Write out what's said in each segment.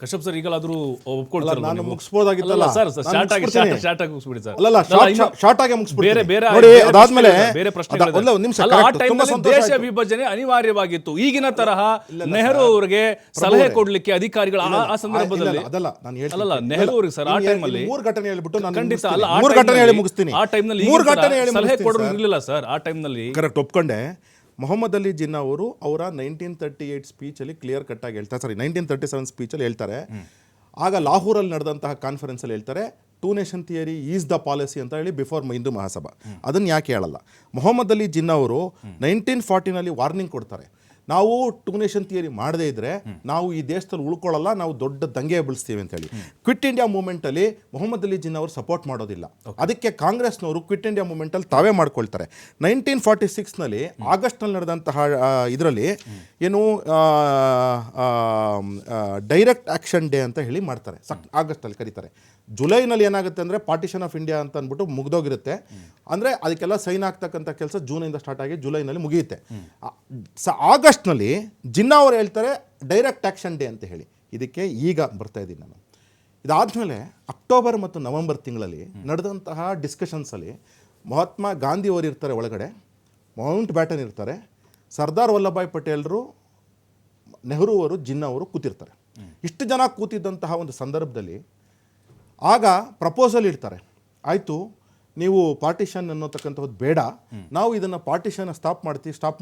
Kashyap sir ಈಗಲಾದ್ರೂ ಒಪ್ಕೊಳ್ತಾರೆ ನಾನು ಮುಗಿಸ್ಬೋದಾಗಿತ್ತಲ್ಲ sir short ಆಗಿ ಮುಗಿಸ್ಬಿಡಿ sir. ಅಲ್ಲ ಶಾರ್ಟ್ ಆಗಿ ಮುಗಿಸ್ಬಿಡಿ. ಬೇರೆ ನೋಡಿ ಅದಾದ್ಮೇಲೆ ಬೇರೆ ಪ್ರಶ್ನೆಗಳು ದೇಶ ವಿಭಜನೆ ಅನಿವಾರ್ಯವಾಗಿತ್ತು. ಈಗಿನ ತರಹ ನೆಹರು ಅವರಿಗೆ ಸಲಹೆ ಕೊಡ್ಲಿಕ್ಕೆ ಅಧಿಕಾರಿಗಳು ಆ ಸಂದರ್ಭದಲ್ಲಿ ಅದಲ್ಲ ನಾನು ಹೇಳ್ತೀನಿ. ಅಲ್ಲ ನೆಹರು ಅವರಿಗೆ ಸರ್ ಆ ಟೈಮಲ್ಲಿ 3 ಘಟನೆ ಹೇಳ್ಬಿಟ್ಟು ನಾನು ಖಂಡಿತ ಅಲ್ಲ 3 ಘಟನೆ ಹೇಳಿ ಮುಗಿಸ್ತೀನಿ. ಆ ಟೈಮ್ನಲ್ಲಿ 3 ಘಟನೆ ಹೇಳಿ ಸಲಹೆ ಕೊಡೋರು ಇರಲಿಲ್ಲ ಸರ್ ಆ ಟೈಮ್ನಲ್ಲಿ. ಕರೆಕ್ಟ್ ಒಪ್ಕೊಂಡೆ. ಮೊಹಮ್ಮದ್ ಅಲಿ ಜಿನ್ನಾ ಅವರು ಅವರ 1938 ಸ್ಪೀಚಲ್ಲಿ ಕ್ಲಿಯರ್ ಕಟ್ ಆಗಿ ಹೇಳ್ತಾರೆ, 1937 ಸ್ಪೀಚಲ್ಲಿ ಹೇಳ್ತಾರೆ. ಆಗ ಲಾಹೋರಲ್ಲಿ ನಡೆದಂತಹ ಕಾನ್ಫರೆನ್ಸಲ್ಲಿ ಹೇಳ್ತಾರೆ 2 nation theory is the policy ಅಂತ ಹೇಳಿ ಬಿಫೋರ್ ಹಿಂದೂ ಮಹಾಸಭಾ. ಅದನ್ನು ಯಾಕೆ ಹೇಳಲ್ಲ? ಮೊಹಮ್ಮದ್ ಅಲಿ ಜಿನ್ನಾ ಅವರು 1940ನಲ್ಲಿ ವಾರ್ನಿಂಗ್ ಕೊಡ್ತಾರೆ, ನಾವು 2 ನೇಷನ್ ಥಿಯರಿ ಮಾಡದೇ ಇದ್ರೆ ನಾವು ಈ ದೇಶದಲ್ಲಿ ಉಳ್ಕೊಳ್ಳಲ್ಲ, ನಾವು ದೊಡ್ಡ ದಂಗೆ ಬೆಳೆಸ್ತೀವಿ ಅಂತ ಹೇಳಿ. ಕ್ವಿಟ್ ಇಂಡಿಯಾ ಮೂವ್ಮೆಂಟಲ್ಲಿ ಮೊಹಮ್ಮದ್ ಅಲಿ ಜಿನ್ನಾ ಅವರು ಸಪೋರ್ಟ್ ಮಾಡೋದಿಲ್ಲ. ಅದಕ್ಕೆ ಕಾಂಗ್ರೆಸ್ನವರು ಕ್ವಿಟ್ ಇಂಡಿಯಾ ಮೂವ್ಮೆಂಟಲ್ಲಿ ತಾವೇ ಮಾಡ್ಕೊಳ್ತಾರೆ. 1946ನಲ್ಲಿ ಆಗಸ್ಟ್ನಲ್ಲಿ ನಡೆದಂತಹ ಇದರಲ್ಲಿ ಏನು ಡೈರೆಕ್ಟ್ ಆಕ್ಷನ್ ಡೇ ಅಂತ ಹೇಳಿ ಮಾಡ್ತಾರೆ, ಆಗಸ್ಟಲ್ಲಿ ಕರೀತಾರೆ. ಜುಲೈನಲ್ಲಿ ಏನಾಗುತ್ತೆ ಅಂದರೆ ಪಾರ್ಟಿಷನ್ ಆಫ್ ಇಂಡಿಯಾ ಅಂತ ಅಂದ್ಬಿಟ್ಟು ಮುಗ್ದೋಗಿರುತ್ತೆ. ಅಂದರೆ ಅದಕ್ಕೆಲ್ಲ ಸೈನ್ ಆಗ್ತಕ್ಕಂಥ ಕೆಲಸ ಜೂನಿಂದ ಸ್ಟಾರ್ಟ್ ಆಗಿ ಜುಲೈನಲ್ಲಿ ಮುಗಿಯುತ್ತೆ. ಆಗಸ್ಟ್ನಲ್ಲಿ ಜಿನ್ನಾ ಅವರು ಹೇಳ್ತಾರೆ ಡೈರೆಕ್ಟ್ ಆಕ್ಷನ್ ಡೇ ಅಂತ ಹೇಳಿ. ಇದಕ್ಕೆ ಈಗ ಬರ್ತಾ ಇದ್ದೀನಿ ನಾನು. ಇದಾದಮೇಲೆ ಅಕ್ಟೋಬರ್ ಮತ್ತು ನವೆಂಬರ್ ತಿಂಗಳಲ್ಲಿ ನಡೆದಂತಹ ಡಿಸ್ಕಷನ್ಸಲ್ಲಿ ಮಹಾತ್ಮ ಗಾಂಧಿ ಅವರು ಇರ್ತಾರೆ ಒಳಗಡೆ, ಮೌಂಟ್ ಬ್ಯಾಟನ್ ಇರ್ತಾರೆ, ಸರ್ದಾರ್ ವಲ್ಲಭಾಯ್ ಪಟೇಲ್ರು, ನೆಹರು ಅವರು, ಜಿನ್ನಾ ಅವರು ಕೂತಿರ್ತಾರೆ. ಇಷ್ಟು ಜನ ಕೂತಿದ್ದಂತಹ ಒಂದು ಸಂದರ್ಭದಲ್ಲಿ ಆಗ ಪ್ರಪೋಸಲ್ ಇಡ್ತಾರೆ, ಆಯಿತು ನೀವು ಪಾರ್ಟಿಷನ್ ಅನ್ನೋತಕ್ಕಂಥದ್ದು ಬೇಡ, ನಾವು ಇದನ್ನು ಪಾರ್ಟಿಷನ್ ಸ್ಟಾಪ್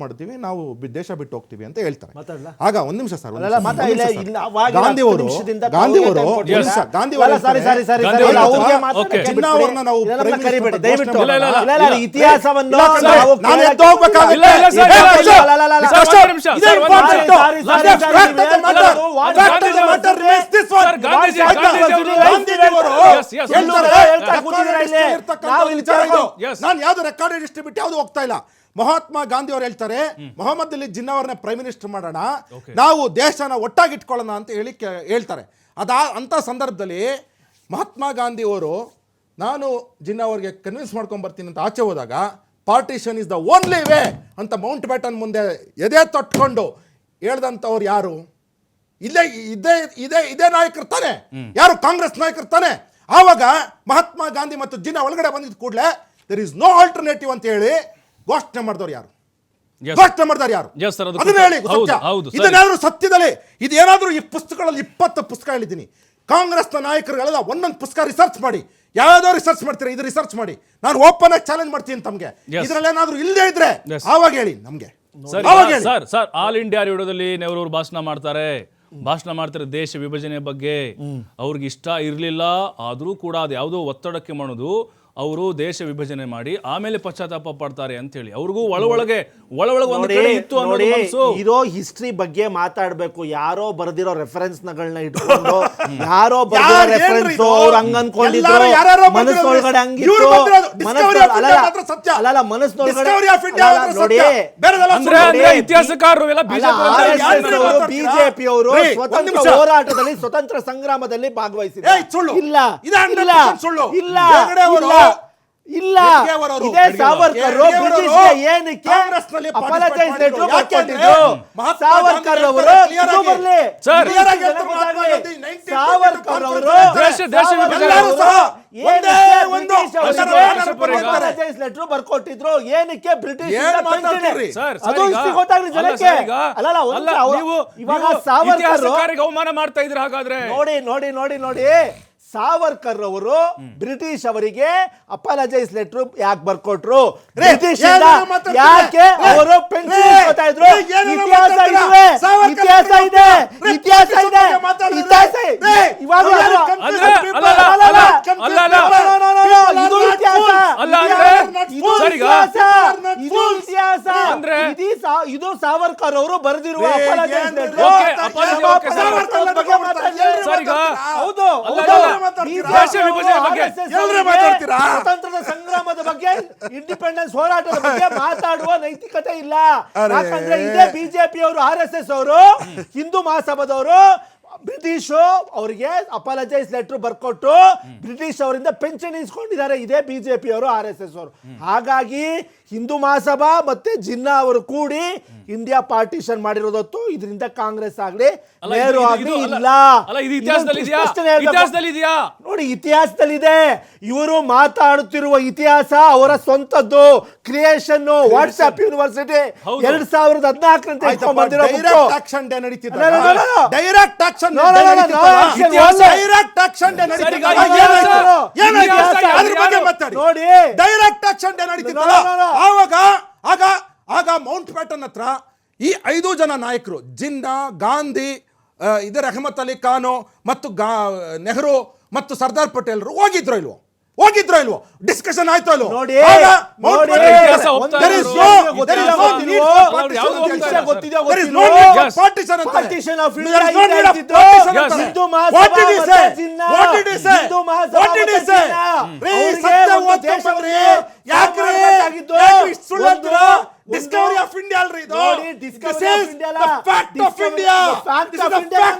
ಮಾಡ್ತೀವಿ, ನಾವು ದೇಶ ಬಿಟ್ಟು ಹೋಗ್ತೀವಿ ಅಂತ ಹೇಳ್ತಾರೆ. ಆಗ ಒಂದು ನಿಮಿಷ ಸರ್, ಗಾಂಧಿ ಅವರು ನಾನು ಯಾವ್ದು ರೆಕಾರ್ಡೆಡ್ ಡಿಸ್ಟ್ರಿಬ್ಯೂಟ್ ಯಾವ್ದು ಹೋಗ್ತಾ ಇಲ್ಲ. ಮಹಾತ್ಮ ಗಾಂಧಿ ಅವರು ಹೇಳ್ತಾರೆ ಮೊಹಮ್ಮದ್ ಅಲಿ ಜಿನ್ನಾ ಅವ್ರನ್ನ ಪ್ರೈಮ್ ಮಿನಿಸ್ಟರ್ ಮಾಡೋಣ, ನಾವು ದೇಶನ ಒಟ್ಟಾಗಿಟ್ಕೊಳ್ಳೋಣ ಅಂತ ಹೇಳ್ತಾರೆ. ಅಂತ ಸಂದರ್ಭದಲ್ಲಿ ಮಹಾತ್ಮ ಗಾಂಧಿ ಅವರು ನಾನು ಜಿನ್ನಾ ಅವ್ರಿಗೆ ಕನ್ವಿನ್ಸ್ ಮಾಡ್ಕೊಂಡ್ ಬರ್ತೀನಿ ಅಂತ ಆಚೆ ಹೋದಾಗ partition is the only way ಅಂತ ಮೌಂಟ್ ಬ್ಯಾಟನ್ ಮುಂದೆ ಎದೆ ತೊಟ್ಕೊಂಡು ಹೇಳ್ದಂಥವ್ರು ಯಾರು? ಇದೇ ನಾಯಕರು ತಾನೆ, ಯಾರು? ಕಾಂಗ್ರೆಸ್ ನಾಯಕರು ತಾನೆ. ಆವಾಗ ಮಹಾತ್ಮ ಗಾಂಧಿ ಮತ್ತು ಜಿನ್ನಾ ಒಳಗಡೆ ಬಂದಿದ್ದ ಕೂಡಲೇ ದೇರ್ ಇಸ್ ನೋ ಆಲ್ಟರ್ನೇಟಿವ್ ಅಂತ ಹೇಳಿ ಘೋಷಣೆ ಮಾಡಿದವ್ರು ಯಾರು? ಘೋಷಣೆ ಮಾಡಿದವ್ರು ಯಾರು? ಅದನ್ನ ಹೇಳಿ. ಇದನ್ನೇನಾದ್ರೂ ಸತ್ಯದಲ್ಲಿ ಇದೇನಾದ್ರೂ ಈ ಪುಸ್ತಕಗಳಲ್ಲಿ 20 ಪುಸ್ತಕ ಹೇಳಿದ್ದೀನಿ. ಕಾಂಗ್ರೆಸ್ನ ನಾಯಕರುಗಳೆಲ್ಲ ಒಂದೊಂದು ಪುಸ್ತಕ ರಿಸರ್ಚ್ ಮಾಡಿ, ಯಾವ್ಯಾವ್ದೋ ರಿಸರ್ಚ್ ಮಾಡ್ತೀರಾ, ಇದು ರಿಸರ್ಚ್ ಮಾಡಿ. ನಾನು ಓಪನ್ ಆಗಿ ಚಾಲೆಂಜ್ ಮಾಡ್ತೀನಿ ತಮಗೆ. ಇದ್ರಲ್ಲಿ ಏನಾದ್ರೂ ಇಲ್ಲದೆ ಇದ್ರೆ ಆವಾಗ ಹೇಳಿ ನಮ್ಗೆ. ಸರ್ ಆಲ್ ಇಂಡಿಯಾ ರೇಡಿಯೋದಲ್ಲಿ ನೆಹರು ಅವರು ಭಾಷಣ ಮಾಡ್ತಾರೆ ದೇಶ ವಿಭಜನೆ ಬಗ್ಗೆ. ಅವ್ರಿಗೆ ಇಷ್ಟ ಇರಲಿಲ್ಲ, ಆದರೂ ಕೂಡ ಅದು ಯಾವುದೋ ಒತ್ತಡಕ್ಕೆ ಮಾಡೋದು, ಅವರು ದೇಶ ವಿಭಜನೆ ಮಾಡಿ ಆಮೇಲೆ ಪಶ್ಚಾತ್ತಾಪ ಪಡ್ತಾರೆ ಅಂತ ಹೇಳಿ ಅವ್ರಿಗೂ ಒಳಗೆ ಒಂದು ಕಡೆ ಇತ್ತು ಅನ್ನೋದು ಮನಸ್ಸು. ಇರೋ ಹಿಸ್ಟ್ರಿ ಬಗ್ಗೆ ಮಾತಾಡ್ಬೇಕು. ಯಾರೋ ಬರೆದಿರೋ ರೆಫರೆನ್ಸ್ ನಗಳನ್ನ ಇಟ್ಕೊಂಡು ಯಾರೋ ಬರೆದಿರೋ ರೆಫರೆನ್ಸ್ ಅವ್ರು ಹಂಗ ಅನ್ಕೊಂಡಿದ್ರು, ಮನಸ್ಸೊಳಗಡೆ ಹಂಗಿತ್ತು, ಅಲ್ಲ ಮನಸ್ಸೊಳಗಡೆ ನೋಡಿ. ಇತಿಹಾಸಕಾರರು ಬಿಜೆಪಿ ಅವರು ಸ್ವತಂತ್ರ ಹೋರಾಟದಲ್ಲಿ, ಸ್ವತಂತ್ರ ಸಂಗ್ರಾಮದಲ್ಲಿ ಭಾಗವಹಿಸಿದ್ರು. ಇಲ್ಲ ಇದೇ ಸಾವರ್ಕರ್ ಬ್ರಿಟಿಷ್ಗೆ ಏನಕ್ಕೆ ಅಪಾಲಜೈಸ್ ಲೆಟರ್ ಬರ್ಕೊಟ್ಟಿದ್ರು? ಸಾವರ್ಕರ್ ಅವರು ಲೆಟರ್ ಬರ್ಕೊಟ್ಟಿದ್ರು ಏನಕ್ಕೆ? ಬ್ರಿಟಿಷ್ ಗೊತ್ತಾಗ್ಲಿ ಜನಕ್ಕೆ. ಇವಾಗ ಸಾವರ್ಕರ್ ಅವಮಾನ ಮಾಡ್ತಾ ಇದ್ರು. ಹಾಗಾದ್ರೆ ನೋಡಿ ಸಾವರ್ಕರ್ ಅವರು ಬ್ರಿಟಿಷ್ ಅವರಿಗೆ ಅಪಾಲಜೈಸ್ ಲೆಟರ್ ಯಾಕೆ ಬರ್ಕೊಟ್ರು? ಬ್ರಿಟಿಷ್ ಯಾಕೆ ಅವರು ಪೆನ್ಷನ್ ಕೊಡ್ತಾ ಇದ್ರು? ಇತಿಹಾಸ ಇದೆ. ಇವಾಗ ಇದು ಸಾವರ್ಕರ್ ಅವರು ಬರೆದಿರುವ ಅಪಾಲಜೈಸ್ ಲೆಟರ್. ಹೌದು, ಸ್ವತಂತ್ರದ ಸಂಗ್ರಾಮದ ಬಗ್ಗೆ, ಇಂಡಿಪೆಂಡೆನ್ಸ್ ಹೋರಾಟದ ಬಗ್ಗೆ ಮಾತಾಡುವ ನೈತಿಕತೆ ಇಲ್ಲ. ಯಾಕಂದ್ರೆ ಇದೇ ಬಿಜೆಪಿ ಅವರು, RSS ಅವರು, ಹಿಂದೂ ಮಹಾಸಭಾದವರು ಬ್ರಿಟಿಷ್ ಅವರಿಗೆ ಅಪಾಲಜೈಸ್ ಲೆಟರ್ ಬರ್ಕೊಟ್ಟು ಬ್ರಿಟಿಷ್ ಅವರಿಂದ ಪೆನ್ಷನ್ ಇಸ್ಕೊಂಡಿದ್ದಾರೆ ಇದೇ ಬಿಜೆಪಿ ಅವರು, RSS ಅವರು. ಹಾಗಾಗಿ ಹಿಂದೂ ಮಹಾಸಭಾ ಮತ್ತೆ ಜಿನ್ನಾ ಅವರು ಕೂಡಿ ಇಂಡಿಯಾ ಪಾರ್ಟಿಷನ್ ಮಾಡಿರೋದತ್ತು. ಇದರಿಂದ ಕಾಂಗ್ರೆಸ್ ಆಗ್ಲಿ ನೆಹರು ಆಗ್ಲಿ ಇಲ್ಲ. ಇದು ಇತಿಹಾಸದಲ್ಲಿ ಇದೆಯಾ? ಇತಿಹಾಸದಲ್ಲಿ ಇದೆಯಾ? ನೋಡಿ, ಇತಿಹಾಸದಲ್ಲಿದೆ. ಇವರು ಮಾತಾಡುತ್ತಿರುವ ಇತಿಹಾಸ ಅವರ ಸ್ವಂತದ್ದು, ಕ್ರಿಯೇಷನ್. ವಾಟ್ಸ್ಆಪ್ ಯೂನಿವರ್ಸಿಟಿ 2014 ಇಟ್ಕೊಂಡ್ ಬಂದಿರೋ ಡೈರೆಕ್ಟ್ ಆಕ್ಷನ್ ಡೇ ನಡೀತಿದೆ. ಡೈರೆಕ್ಟ್ ಆಕ್ಷನ್ ಡೇ ನೋಡಿ, ಡೈರೆಕ್ಟ್ ಆಕ್ಷನ್ ಡೇ ನಡೀತಿತ್ತಲ್ಲ, ಆಗ ಮೌಂಟ್ ಪ್ಯಾಟನ್ ಹತ್ರ ಈ 5 ಜನ ನಾಯಕರು ಜಿನ್ನಾ, ಗಾಂಧಿ, ಇದರ ಅಹಮದ್ ಅಲಿ ಖಾನು ಮತ್ತು ನೆಹರು ಮತ್ತು ಸರ್ದಾರ್ ಪಟೇಲ್ರು ಹೋಗಿದ್ರು ಇಲ್ವೋ? ಡಿಸ್ಕಷನ್ ಆಯ್ತು ಅಲ್ವೋ? ನೋಡಿ, ಡಿಸ್ಕವರಿ ಆಫ್ ಇಂಡಿಯಾ ಅಲ್ರಿ ಇದು. ಡಿಸ್ಕವರಿ ಆಫ್ ಇಂಡಿಯಾ ಅಲ್ಲ, fact of India.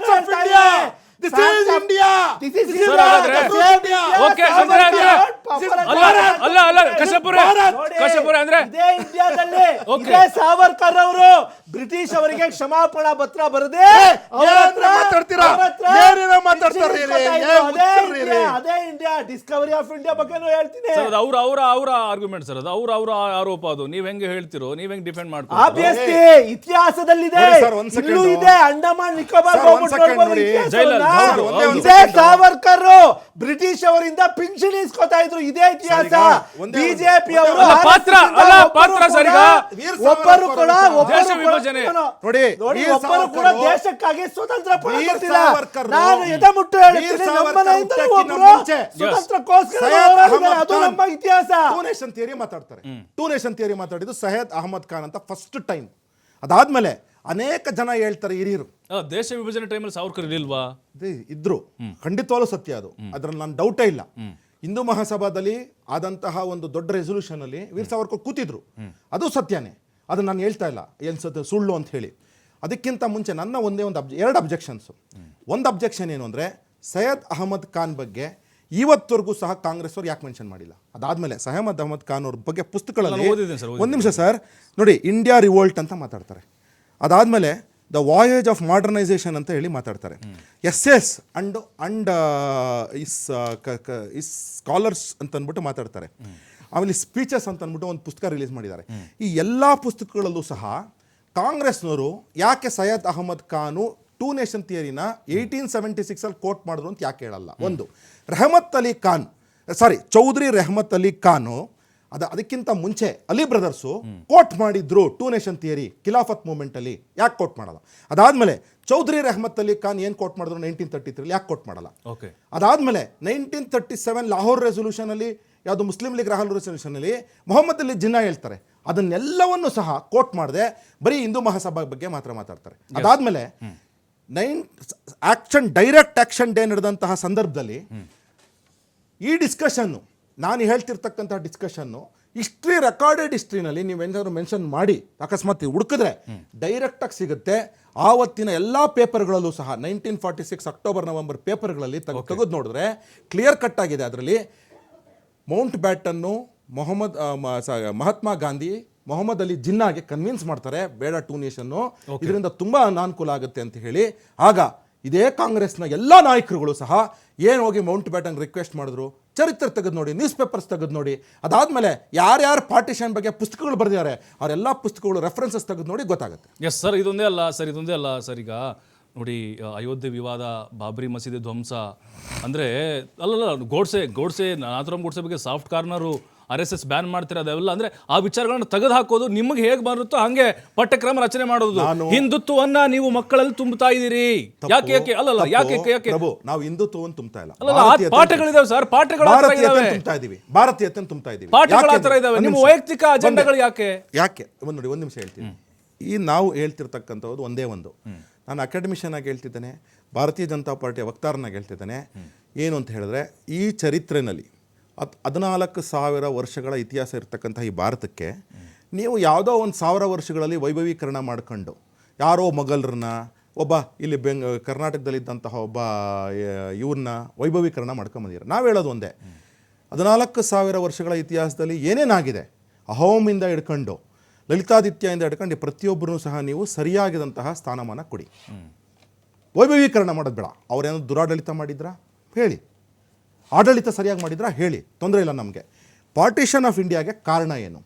This is India. This is Sir, ಹಾಗಾದ್ರೆ ಓಕೆ ಅಲ್ಲ ಕಶ್ಯಪುರೆ ಅಂದ್ರೆ ಇದೇ ಇಂಡಿಯಾದಲ್ಲಿ ಇದೇ ಸಾವರ್ಕರ್ ಅವರು ಬ್ರಿಟಿಷ್ ಅವರಿಗೆ ಕ್ಷಮಾಪಣಾ ಪತ್ರ ಬರದೆ ಅದೇ ಇಂಡಿಯಾ ಡಿಸ್ಕವರಿ ಆಫ್ ಇಂಡಿಯಾ ಬಗ್ಗೆನೂ ಹೇಳ್ತೀನಿ. ಸರ್ ಅವರ ಆರ್ಗ್ಯುಮೆಂಟ್ ಸರ್, ಅದು ಅವ್ರ ಆರೋಪ. ಅದು ನೀವ್ ಹೆಂಗೆ ಹೇಳ್ತಿರೋ, ನೀವ್ ಹೆಂಗ್ ಡಿಫೆಂಡ್ ಮಾಡ್ತೀರೋ? ಆಬ್ವಿಯಸ್ಲಿ ಇತಿಹಾಸದಲ್ಲಿದೆ, ಇಲ್ಲೂ ಇದೆ. ಅಂಡಮಾನ್ ನಿಕೋಬಾರ್ ಇದೇ ಸಾವರ್ಕರ್ ಬ್ರಿಟಿಷ್ ಅವರಿಂದ ಪಿಂಚಣಿ ಇಸ್ಕೊತಾ ಇದ್ರು. ಇದೇ ಇತಿಹಾಸ. ಬಿಜೆಪಿ ಅವರು ಪಾತ್ರ ಸರ್, ಒಬ್ಬರು ಕೂಡ ದೇಶ ವಿಭಜನೆ ನೋಡಿ, ಒಬ್ಬರು ಕೂಡ ದೇಶಕ್ಕಾಗಿ ಸ್ವತಂತ್ರ ಪಡೆದಿಲ್ಲ. ನಾನು ಎದೆಮುಟ್ಟು ಹೇಳ್ತೀನಿ, ನಮ್ಮನೆಯಿಂದಲೂ ಒಬ್ಬರು ಸ್ವತಂತ್ರಕ್ಕೋಸ್ಕರ ಹೋರಾಡಿದ್ದಾರೆ. ಅದು ನಮ್ಮ ಇತಿಹಾಸ. ಟೂ ನೇಷನ್ ಥಿಯರಿ ಮಾತಾಡ್ತಾರೆ. ಟೂ ನೇಷನ್ ಥಿಯರಿ ಮಾತಾಡಿದ್ದು ಸೈಯದ್ ಅಹಮದ್ ಖಾನ್ ಅಂತ ಫಸ್ಟ್ ಟೈಮ್. ಅದಾದ್ಮೇಲೆ ಅನೇಕ ಜನ ಹೇಳ್ತಾರೆ ಹಿರಿಯರು, ದೇಶ ವಿಭಜನೆ ಟೈಮಲ್ಲಿ ಸಾವರ್ಕರ್ ಇಲ್ವಾ? ಇದ್ರು, ಖಂಡಿತವಾಗ್ಲೂ ಸತ್ಯ ಅದು, ಅದ್ರಲ್ಲಿ ನಾನು ಡೌಟೇ ಇಲ್ಲ. ಹಿಂದೂ ಮಹಾಸಭಾದಲ್ಲಿ ಆದಂತಹ ಒಂದು ದೊಡ್ಡ ರೆಸೊಲ್ಯೂಷನ್ ಅಲ್ಲಿ ವೀರ್ ಸಾವರ್ಕರ್ ಕೂತಿದ್ರು, ಅದು ಸತ್ಯನೇ. ಅದನ್ನ ನಾನು ಹೇಳ್ತಾ ಇಲ್ಲ ಏನ್ಸತ್ತೆ ಸುಳ್ಳು ಅಂತ ಹೇಳಿ. ಅದಕ್ಕಿಂತ ಮುಂಚೆ ನನ್ನ ಎರಡು ಅಬ್ಜೆಕ್ಷನ್ಸ್. ಒಂದು ಅಬ್ಜೆಕ್ಷನ್ ಏನು ಅಂದರೆ, ಸೈಯದ್ ಅಹಮದ್ ಖಾನ್ ಬಗ್ಗೆ ಇವತ್ತವರೆಗೂ ಸಹ ಕಾಂಗ್ರೆಸ್ ಅವ್ರು ಯಾಕೆ ಮೆನ್ಷನ್ ಮಾಡಿಲ್ಲ? ಅದಾದ್ಮೇಲೆ ಸೈಯದ್ ಅಹಮದ್ ಖಾನ್ ಅವ್ರ ಬಗ್ಗೆ ಪುಸ್ತಕಗಳಲ್ಲಿ ಒಂದು ನಿಮಿಷ ಸರ್ ನೋಡಿ, ಇಂಡಿಯಾ ರಿವೋಲ್ಟ್ ಅಂತ ಮಾತಾಡ್ತಾರೆ. ಅದಾದ್ಮೇಲೆ ದ ವಾಯೇಜ್ ಆಫ್ ಮಾಡರ್ನೈಸೇಷನ್ ಅಂತ ಹೇಳಿ ಮಾತಾಡ್ತಾರೆ. ಎಸ್ ಅಂಡ್ ಇಸ್ ಸ್ಕಾಲರ್ಸ್ ಅಂತ ಅಂದ್ಬಿಟ್ಟು ಮಾತಾಡ್ತಾರೆ. ಆಮೇಲೆ ಸ್ಪೀಚಸ್ ಅಂತ ಅಂದ್ಬಿಟ್ಟು ಒಂದು ಪುಸ್ತಕ ರಿಲೀಸ್ ಮಾಡಿದ್ದಾರೆ. ಈ ಎಲ್ಲ ಪುಸ್ತಕಗಳಲ್ಲೂ ಸಹ ಕಾಂಗ್ರೆಸ್ನವರು ಯಾಕೆ ಸೈಯದ್ ಅಹಮದ್ ಖಾನು ಟೂ ನೇಷನ್ ಥಿಯರಿನ 1876 ಕೋಟ್ ಮಾಡಿದ್ರು ಅಂತ ಯಾಕೆ ಹೇಳಲ್ಲ? ಒಂದು, ಚೌಧರಿ ರೆಹಮತ್ ಅಲಿ ಖಾನು ಅದಕ್ಕಿಂತ ಮುಂಚೆ ಅಲಿ ಬ್ರದರ್ಸು ಕೋಟ್ ಮಾಡಿದ್ರು two nation theory Khilafat movement ಅಲ್ಲಿ, ಯಾಕೆ ಕೋಟ್ ಮಾಡಲ್ಲ? ಅದಾದ್ಮೇಲೆ ಚೌಧರಿ ರೆಹಮತ್ ಅಲಿ ಖಾನ್ ಏನ್ ಕೋಟ್ ಮಾಡಿದ್ರು 1933 ಯಾಕೆ ಕೋಟ್ ಮಾಡಲ್ಲ? ಅದಾದ್ಮೇಲೆ 1937 ಲಾಹೋರ್ ರೆಸೊಲ್ಯೂಷನ್ ಅಲ್ಲಿ, ಯಾವುದು ಮುಸ್ಲಿಂ ಲೀಗ್ ಲಾಹೋರ್ ರೆಸೊಲ್ಯೂಷನ್ ಅಲ್ಲಿ ಮೊಹಮ್ಮದ್ ಅಲಿ ಜಿನ್ನಾ ಹೇಳ್ತಾರೆ. ಅದನ್ನೆಲ್ಲವನ್ನು ಸಹ ಕೋಟ್ ಮಾಡದೆ ಬರೀ ಹಿಂದೂ ಮಹಾಸಭಾ ಬಗ್ಗೆ ಮಾತ್ರ ಮಾತಾಡ್ತಾರೆ. ಅದಾದ್ಮೇಲೆ ಡೈರೆಕ್ಟ್ ಆಕ್ಷನ್ ಡೇ ನಡೆದಂತಹ ಸಂದರ್ಭದಲ್ಲಿ ಈ ಡಿಸ್ಕಷನ್ನು, ನಾನು ಹೇಳ್ತಿರ್ತಕ್ಕಂಥ ಡಿಸ್ಕಷನ್ನು ರೆಕಾರ್ಡೆಡ್ ಹಿಸ್ಟ್ರಿನಲ್ಲಿ ನೀವೇನಾದ್ರು ಮೆನ್ಷನ್ ಮಾಡಿ ಅಕಸ್ಮಾತ್ ಹುಡುಕಿದ್ರೆ ಡೈರೆಕ್ಟಾಗಿ ಸಿಗುತ್ತೆ. ಆವತ್ತಿನ ಎಲ್ಲ ಪೇಪರ್ಗಳಲ್ಲೂ ಸಹ 1946 ಅಕ್ಟೋಬರ್ ನವೆಂಬರ್ ಪೇಪರ್ಗಳಲ್ಲಿ ತೆಗೆದು ನೋಡಿದ್ರೆ ಕ್ಲಿಯರ್ ಕಟ್ ಆಗಿದೆ. ಅದರಲ್ಲಿ ಮೌಂಟ್ ಬ್ಯಾಟನ್ನು ಮಹಾತ್ಮ ಗಾಂಧಿ ಮೊಹಮ್ಮದ್ ಅಲಿ ಜಿನ್ನಾಗೆ ಕನ್ವಿನ್ಸ್ ಮಾಡ್ತಾರೆ, ಬೇಡ ಟೂ ನೇಷನ್ನು, ಇದರಿಂದ ತುಂಬಾ ಅನಾನುಕೂಲ ಆಗುತ್ತೆ ಅಂತ ಹೇಳಿ. ಆಗ ಇದೇ ಕಾಂಗ್ರೆಸ್ನ ಎಲ್ಲ ನಾಯಕರುಗಳು ಸಹ ಏನು ಹೋಗಿ ಮೌಂಟ್ ಬ್ಯಾಟನ್ ರಿಕ್ವೆಸ್ಟ್ ಮಾಡಿದ್ರು. ಚರಿತ್ರೆ ತೆಗೆದು ನೋಡಿ, ನ್ಯೂಸ್ ಪೇಪರ್ಸ್ ತೆಗೆದು ನೋಡಿ. ಅದಾದ್ಮೇಲೆ ಯಾರ್ಯಾರು ಪಾರ್ಟಿಷನ್ ಬಗ್ಗೆ ಪುಸ್ತಕಗಳು ಬರೆದಿದ್ದಾರೆ ಅವರೆಲ್ಲ ಪುಸ್ತಕಗಳು ರೆಫರೆನ್ಸಸ್ ತೆಗೆದು ನೋಡಿ ಗೊತ್ತಾಗುತ್ತೆ. ಎಸ್ ಸರ್, ಇದೊಂದೇ ಅಲ್ಲ ಸರ್, ಈಗ ನೋಡಿ, ಅಯೋಧ್ಯೆ ವಿವಾದ, ಬಾಬ್ರಿ ಮಸೀದಿ ಧ್ವಂಸ, ಅಂದರೆ ಗೋಡ್ಸೆ ನಾಥುರಾಮ್ ಗೋಡ್ಸೆ ಬಗ್ಗೆ ಸಾಫ್ಟ್ ಕಾರ್ನರು, RSS ಬ್ಯಾನ್ ಮಾಡ್ತೀರ, ಅದೆಲ್ಲ ಅಂದ್ರೆ ಆ ವಿಚಾರಗಳನ್ನ ತೆಗೆದು ಹಾಕೋದು ನಿಮಗೆ ಹೇಗೆ ಬರುತ್ತೋ ಹಂಗೆ ಪಠ್ಯಕ್ರಮ ರಚನೆ ಮಾಡೋದು. ಹಿಂದುತ್ವವನ್ನ ನೀವು ಮಕ್ಕಳಲ್ಲಿ ತುಂಬುತ್ತಾ ಇದ್ದೀರಿ. ಯಾಕೆ ನಾವು ಹಿಂದುತ್ವವನ್ನು ತುಂಬುತ್ತಾ ಇಲ್ಲ, ಪಾಠಗಳಿದಾವೆ ಸರ್, ಭಾರತೀಯತೆ ತುಂಬುತ್ತಾ ಇದೀವಿ. ಪಾಠಗಳು ಆ ಥರ ಇದಾವೆ. ನಿಮ್ಮ ವೈಯಕ್ತಿಕ ಅಜೆಂಡಾಗಳು ಯಾಕೆ ನೋಡಿ, ಒಂದು ನಿಮಿಷ ಹೇಳ್ತೀನಿ. ಈ ನಾವು ಹೇಳ್ತಿರ್ತಕ್ಕಂಥದ್ದು ಒಂದೇ ಒಂದು, ನಾನು ಅಕಾಡೆಮಿಷಿಯನ್ ಆಗಿ ಹೇಳ್ತಿದ್ದೇನೆ, ಭಾರತೀಯ ಜನತಾ ಪಾರ್ಟಿಯ ವಕ್ತಾರನಾಗಿ ಹೇಳ್ತಿದ್ದೇನೆ. ಏನು ಅಂತ ಹೇಳಿದ್ರೆ, ಈ ಚರಿತ್ರೆಯಲ್ಲಿ 14,000 ವರ್ಷಗಳ ಇತಿಹಾಸ ಇರತಕ್ಕಂಥ ಈ ಭಾರತಕ್ಕೆ ನೀವು ಯಾವುದೋ ಒಂದು 1000 ವರ್ಷಗಳಲ್ಲಿ ವೈಭವೀಕರಣ ಮಾಡ್ಕೊಂಡು ಯಾರೋ ಮೊಘಲರನ್ನ, ಒಬ್ಬ ಇಲ್ಲಿ ಕರ್ನಾಟಕದಲ್ಲಿದ್ದಂತಹ ಒಬ್ಬ ಇವ್ರನ್ನ ವೈಭವೀಕರಣ ಮಾಡ್ಕೊಂಬಂದಿದ್ದಾರೆ. ನಾವು ಹೇಳೋದು ಒಂದೇ, 14,000 ವರ್ಷಗಳ ಇತಿಹಾಸದಲ್ಲಿ ಏನೇನಾಗಿದೆ ಅಹೋಮಿಂದ ಹಿಡ್ಕೊಂಡು ಲಲಿತಾದಿತ್ಯದಿಂದ ಹಿಡ್ಕೊಂಡು ಪ್ರತಿಯೊಬ್ಬರೂ ಸಹ ನೀವು ಸರಿಯಾಗಿದಂತಹ ಸ್ಥಾನಮಾನ ಕೊಡಿ. ವೈಭವೀಕರಣ ಮಾಡೋದು ಬೇಡ. ಅವ್ರೇನೋ ದುರಾಡಳಿತ ಮಾಡಿದ್ರಾ ಹೇಳಿ, ಆಡಳಿತ ಸರಿಯಾಗಿ ಮಾಡಿದ್ರಾ ಹೇಳಿ, ತೊಂದರೆ ಇಲ್ಲ ನಮಗೆ. ಪಾರ್ಟಿಷನ್ ಆಫ್ ಇಂಡಿಯಾಗೆ ಕಾರಣ ಏನು,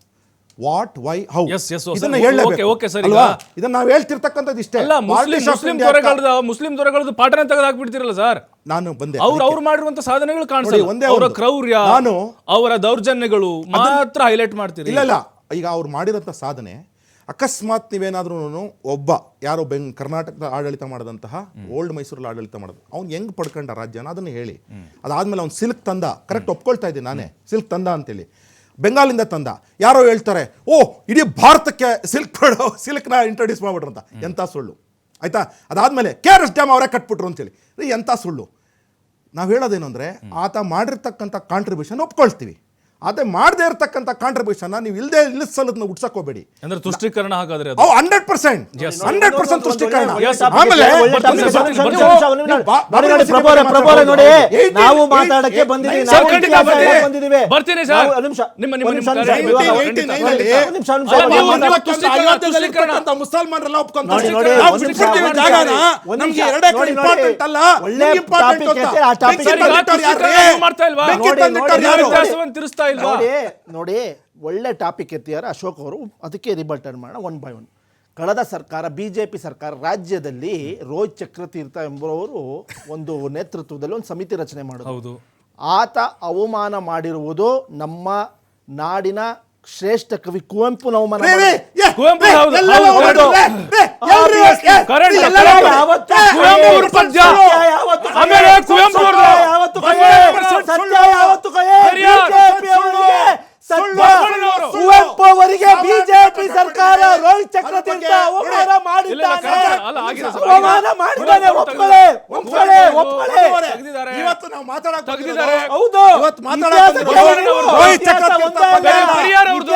what, why, how, Yes, yes, sir. ಇದನ್ನ Okay, ಹೇಳಲೇಬೇಕು okay, sir. ಅಲ್ವಾ? ಇದನ್ನ ನಾವು ಹೇಳ್ತಿರ್ತಕ್ಕಂಥದ್ದು ಇಷ್ಟೇ. ಅಲ್ಲ, Partition of India ಮುಸ್ಲಿಂ ದೊರೆಗಳದ್ದು ಪಾಠನ ತೆಗೆದಾಕ್ಬಿಡ್ತಿರಲ್ಲ ಸರ್. ನಾನು ಬಂದೆ ಅವ್ರು ಮಾಡಿರುವಂತ ಸಾಧನೆಗಳು ನೋಡಿ, ಕಾಣಿಸಲ್ಲ. ಒಂದೇ ಅವರ ಒಂದು. ಕ್ರೌರ್ಯ, ಅವರ ದೌರ್ಜನ್ಯಗಳು ಮಾತ್ರ ಹೈಲೈಟ್ ಮಾಡ್ತೀರಿ. ಇಲ್ಲ ಈಗ ಅವ್ರು ಮಾಡಿರೋಂಥ ಸಾಧನೆ, ಅಕಸ್ಮಾತ್ ನೀವೇನಾದ್ರೂ ಒಬ್ಬ ಯಾರೋ ಕರ್ನಾಟಕದ ಆಡಳಿತ ಮಾಡಿದಂತಹ ಓಲ್ಡ್ ಮೈಸೂರಲ್ಲಿ ಆಡಳಿತ ಮಾಡೋದು, ಅವ್ನು ಹೆಂಗ್ ಪಡ್ಕೊಂಡ ರಾಜ್ಯನ ಅದನ್ನು ಹೇಳಿ. ಅದಾದ್ಮೇಲೆ ಅವ್ನು ಸಿಲ್ಕ್ ತಂದ, ಕರೆಕ್ಟ್ ಒಪ್ಕೊಳ್ತಾ ಇದ್ದೀನಿ ನಾನೇ, ಸಿಲ್ಕ್ ತಂದ ಅಂತೇಳಿ. ಬೆಂಗಾಲಿಂದ ತಂದ, ಯಾರೋ ಹೇಳ್ತಾರೆ ಓ ಇಡೀ ಭಾರತಕ್ಕೆ ಸಿಲ್ಕ್ನ ಇಂಟ್ರೊಡ್ಯೂಸ್ ಮಾಡ್ಬಿಟ್ರು ಅಂತ. ಎಂಥ ಸುಳ್ಳು ಆಯ್ತಾ. ಅದಾದ್ಮೇಲೆ KRS ಡ್ಯಾಮ್ ಅವರೇ ಕಟ್ಬಿಟ್ರು ಅಂತೇಳಿ, ಎಂಥ ಸುಳ್ಳು. ನಾವು ಹೇಳೋದೇನು ಅಂದರೆ, ಆತ ಮಾಡಿರ್ತಕ್ಕಂಥ ಕಾಂಟ್ರಿಬ್ಯೂಷನ್ ಒಪ್ಕೊಳ್ತೀವಿ, ಅದೇ ಮಾಡದೇ ಇರತಕ್ಕಂಥ ಕಾಂಟ್ರಿಬ್ಯೂಷನ್ ನೀವು ಇಲ್ಲಿಸಲದನ್ನ ಹುಡ್ಸಕ್ ಹೋಗಬೇಡಿ. ಅಂದ್ರೆ ತುಷ್ಟೀಕರಣ ಹಾಗಾದ್ರೆ ಅದು. 100% ತುಷ್ಟೀಕರಣ. Yes. ಆಮೇಲೆ ಪ್ರಭೋರೆ ನೋಡಿ, ನಾವು ಮಾತಾಡಕ್ಕೆ ಬಂದಿದ್ದೀವಿ, ಸರ್, ನಾವು ಖಂಡಿತ ಇತಿಹಾಸ ಬರ್ತೀನಿ. ಬಂದಿದ್ದೀವಿ. ಬರ್ತೀನಿ ಸರ್. ನಾವು- ಒಂದು ನಿಮಿಷ, ನಿಮ್ಮ ಒಂದು ನಿಮಿಷ, ಕಾರ್ಯ ಖಂಡಿತ. ಇವಾಗ ಒಂದು ಖಂಡಿತ. ನಿಮಿಷ, ಒಂದು ನಿಮಿಷ, ಒಂದು ನಿಮಿಷ. ಮುಸಲ್ಮಾನರೆಲ್ಲ ನೋಡಿ, ನೋಡಿ, ಒಂದು ನಿಮಿಷ, ನಮ್ಗೆ ಎರಡೇ ಕಡೆ ಇಂಪಾರ್ಟೆಂಟ್ ಅಲ್ಲ, ಒಳ್ಳೆ ಇಂಪಾರ್ಟೆಂಟ್ topic ಐತೆ, ಆ topic ಸರ್, ಈಗ ತುಷ್ಟೀಕರಣ ನೀವು ಮಾಡ್ತಾ ಇಲ್ವಾ? ಇತಿಹಾಸವನ್ನು ತಿರುಸ್ತಾ ಇಲ್ವಾ? ನೋಡಿ ಒಳ್ಳೆ ಟಾಪಿಕ್ ಎತ್ತಿದ್ದಾರೆ ಅಶೋಕ್ ಅವರು, ಅದಕ್ಕೆ ರಿಬಲ್ಟನ್ ಮಾಡೋಣ 1 by 1. ಕಳೆದ ಸರ್ಕಾರ, ಬಿಜೆಪಿ ಸರ್ಕಾರ, ರಾಜ್ಯದಲ್ಲಿ ರೋಹಿತ್ ಚಕ್ರತೀರ್ಥ ಎಂಬುವವರು ಒಂದು ನೇತೃತ್ವದಲ್ಲಿ ಒಂದು ಸಮಿತಿ ರಚನೆ ಮಾಡೋದು. ಹೌದು. ಆತ ಅವಮಾನ ಮಾಡಿರುವುದು ನಮ್ಮ ನಾಡಿನ ಶ್ರೇಷ್ಠ ಕವಿ ಕುವೆಂಪು ಅವಮಾನ ಕುವೆಂಪು ಹೌದು. ಕರೆಂಟ್ ಯಾವತ್ತೂ ಕುವೆಂಪು ಅವ್ರ ಪದ್ಯ. ಆಮೇಲೆ ಕುವೆಂಪು ಅವ್ರದ್ದು. ಕುವೆಂಪು ಅವರಿಗೆ ಬಿಜೆಪಿ ಸರ್ಕಾರ ರೋಹಿತ್ ಚಕ್ರತೀರ್ಥ ಅವಮಾನ ಮಾಡಿದ್ದಾನೆ. ಅವಮಾನ ಮಾಡಿದ್ದಾನೆ, ಒಪ್ಕೊಳ್ಳಿ, ಒಪ್ಕೊಳ್ಳಿ, ಒಪ್ಕೊಳ್ಳಿ. ಇವತ್ತು ನಾವು ಮಾತಾಡಕ್ ತೆಗ್ದಿದ್ದಾರೆ. ಹೌದು, ಇವತ್ತು ಮಾತಾಡಕ್ ರೋಹಿತ್ ಚಕ್ರತೀರ್ಥ ಪೆರಿಯಾರ್ ಅವ್ರದ್ದು.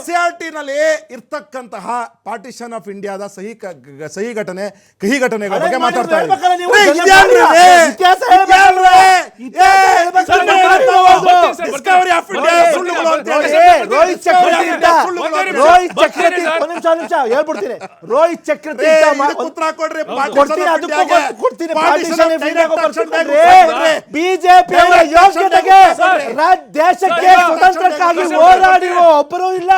CRT ನಲ್ಲಿ ಇರ್ತಕ್ಕಂತಹ ಪಾರ್ಟಿಷನ್ ಆಫ್ ಇಂಡಿಯಾದ ಸಹಿ ಘಟನೆ, ಕಹಿ ಘಟನೆಗಳ ಬಗ್ಗೆ ಮಾತಾಡ್ತಾ ಡಿಸ್ಕವರಿ ಆಫ್ ಇಂಡಿಯಾ ಸುಳ್ಳುಗಳು ಅಂತ ಹೇಳಿ ರೋಹಿತ್ ಚಕ್ರತೀರ್ಥ ಹೇಳ್ಬಿಡ್ತೀನಿ. ರೋಹಿತ್ ಚಕ್ರತೀರ್ಥ ಉತ್ತರ ಕೊಡ್ರಿ. ಕೊಡ್ತೀನಿ. ಬಿಜೆಪಿ ಯೋಗ್ಯತೆಗೆ ದೇಶಕ್ಕೆ ಸ್ವತಂತ್ರಕ್ಕಾಗಿ ಹೋರಾಡಿರುವ ಒಬ್ಬರು ಇಲ್ಲ.